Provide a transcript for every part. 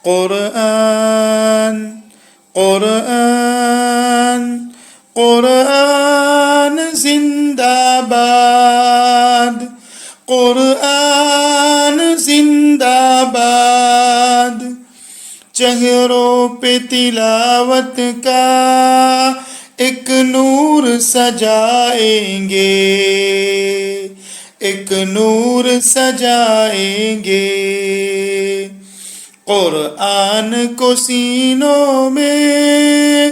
قرآن قرآن قرآن زندہ باد، قرآن زندہ باد، چہروں پہ تلاوت کا ایک نور سجائیں گے، ایک نور سجائیں گے، قرآن کو سینوں میں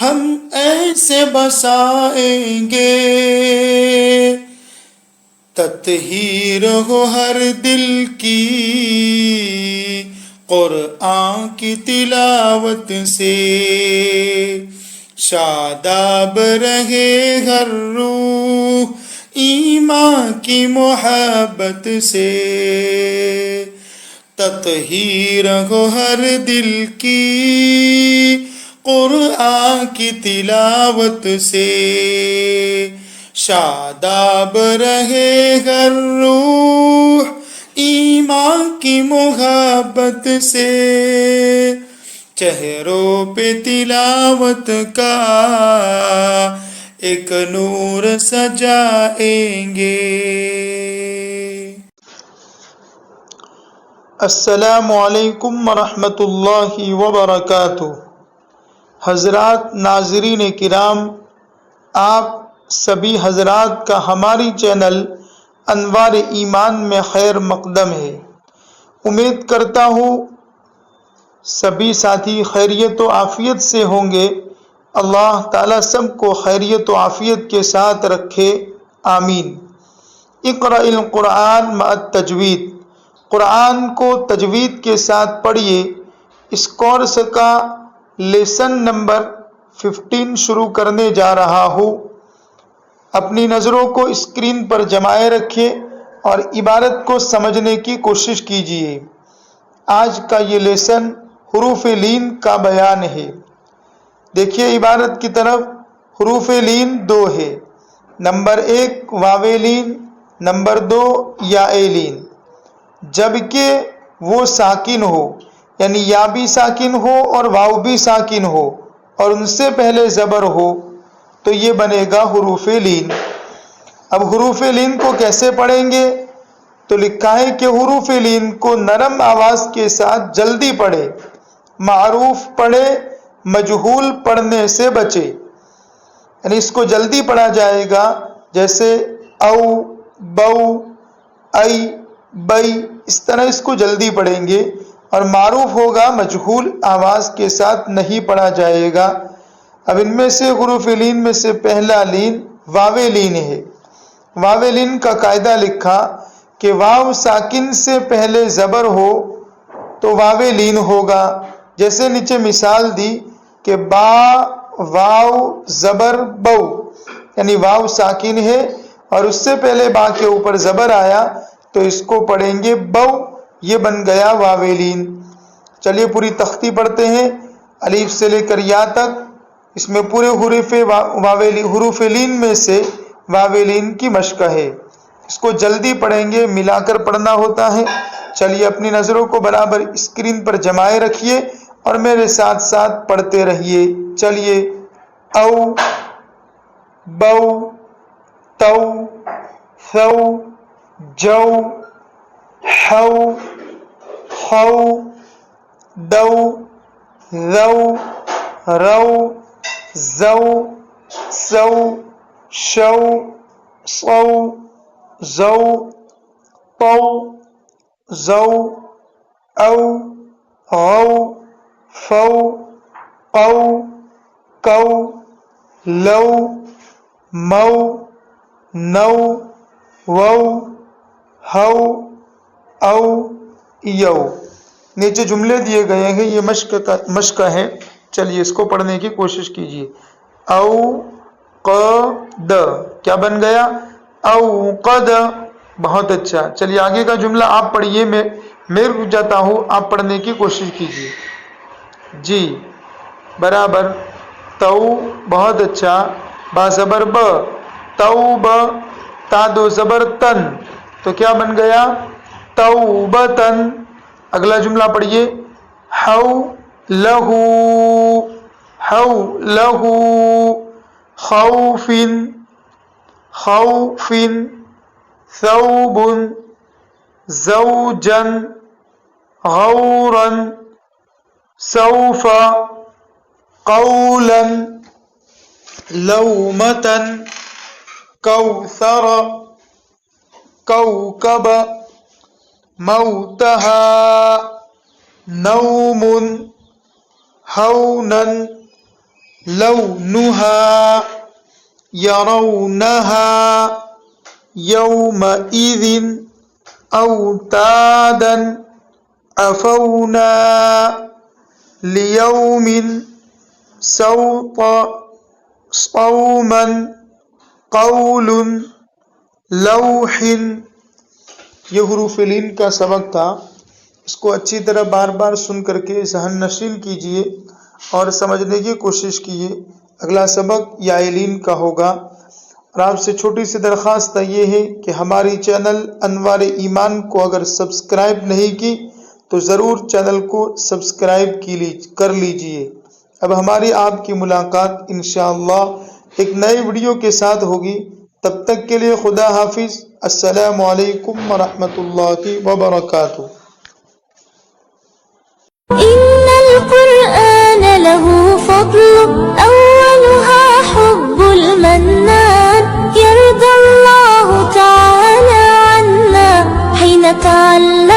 ہم ایسے بسائیں گے، تطہیر ہو ہر دل کی قرآن کی تلاوت سے، شاداب رہے ہر روح ایمان کی محبت سے، تطہیر ہو ہر دل کی قرآن کی تلاوت سے، شاداب رہے ہر روح ایمان کی محبت سے، چہروں پہ تلاوت کا ایک نور سجائیں گے۔ السلام علیکم ورحمۃ اللہ وبرکاتہ۔ حضرات ناظرین کرام، آپ سبھی حضرات کا ہماری چینل انوار ایمان میں خیر مقدم ہے۔ امید کرتا ہوں سبھی ساتھی خیریت و عافیت سے ہوں گے۔ اللہ تعالیٰ سب کو خیریت و عافیت کے ساتھ رکھے، آمین۔ اقرأ القرآن مع التجوید، قرآن کو تجوید کے ساتھ پڑھیے۔ اس کورس کا لیسن نمبر 15 شروع کرنے جا رہا ہوں۔ اپنی نظروں کو اسکرین پر جمائے رکھیے اور عبارت کو سمجھنے کی کوشش کیجیے۔ آج کا یہ لیسن حروف لین کا بیان ہے۔ دیکھیے عبارت کی طرف، حروف لین 2 ہے، نمبر 1 واو لین، نمبر 2 یا لین، جبکہ وہ ساکن ہو، یعنی یا بھی ساکن ہو اور واو بھی ساکن ہو اور ان سے پہلے زبر ہو تو یہ بنے گا حروف لین۔ اب حروف لین کو کیسے پڑھیں گے؟ تو لکھا ہے کہ حروف لین کو نرم آواز کے ساتھ جلدی پڑھے، معروف پڑھے، مجہول پڑھنے سے بچے، یعنی اس کو جلدی پڑھا جائے گا، جیسے او، بو، ای، بئی، اس طرح اس کو جلدی پڑھیں گے، اور معروف ہوگا، مجہول آواز کے ساتھ نہیں پڑھا جائے گا۔ اب ان میں سے حروف لین میں سے پہلا لین واو لین ہے۔ واو لین کا قاعدہ لکھا کہ واو ساکن سے پہلے زبر ہو تو واو لین ہوگا، جیسے نیچے مثال دی کہ با واو زبر بو، یعنی واو ساکن ہے اور اس سے پہلے با کے اوپر زبر آیا تو اس کو پڑھیں گے بو، یہ بن گیا واو لین۔ چلیے پوری تختی پڑھتے ہیں، الف سے لے کر یا تک۔ اس میں پورے حروف لین میں سے واو لین کی مشق ہے، اس کو جلدی پڑھیں گے، ملا کر پڑھنا ہوتا ہے۔ چلیے اپنی نظروں کو برابر اسکرین پر جمائے رکھیے اور میرے ساتھ ساتھ پڑھتے رہیے۔ چلیے، او، بو، تو، ثو، جو، حو، خو، دو، ذو، رو، زو، سو، شو، صو، زو، طو، زو، او، غو، فو، قو، کو، لو، مو، نو، وو، ہو، او، یو۔ نیچے جملے دیے گئے ہیں، یہ مشق ہے، چلیے اس کو پڑھنے کی کوشش کیجیے۔ او قد، کیا بن گیا؟ او قد، بہت اچھا۔ چلیے آگے کا جملہ آپ پڑھیے، میں رک جاتا ہوں، آپ پڑھنے کی کوشش کیجیے۔ جی برابر، تو، بہت اچھا، با زبر ب، توب، تا دو زبر تن، تو کیا بن گیا؟ توبتن۔ اگلا جملہ پڑھیے، حوله حوله خوف خوف ثوب زوجا غورا سوف قولا لومة كوثر كوكب موتها نوم هونا لونها يرونها يومئذ أوتادا عفونا ليوم سوط صوما قول لوح. یہ حروف لین کا سبق تھا. اس کو اچھی طرح بار بار سن کر کے ذہن نشین کیجئے اور سمجھنے کی کوشش کیجئے. اگلا سبق یائلین کا ہوگا. اور آپ سے چھوٹی سی درخواست یہ ہے کہ ہماری چینل انوار ایمان کو اگر سبسکرائب نہیں کی تو ضرور چینل کو سبسکرائب کر لیجئے. اب ہماری آپ کی ملاقات انشاءاللہ ایک نئے ویڈیو کے ساتھ ہوگی. تب تک کے لیے خدا حافظ. السلام علیکم ورحمۃ اللہ وبرکاتہ. إن القرآن له فضل أولها حب المنان يرضى الله تعالى عنا حين تعلم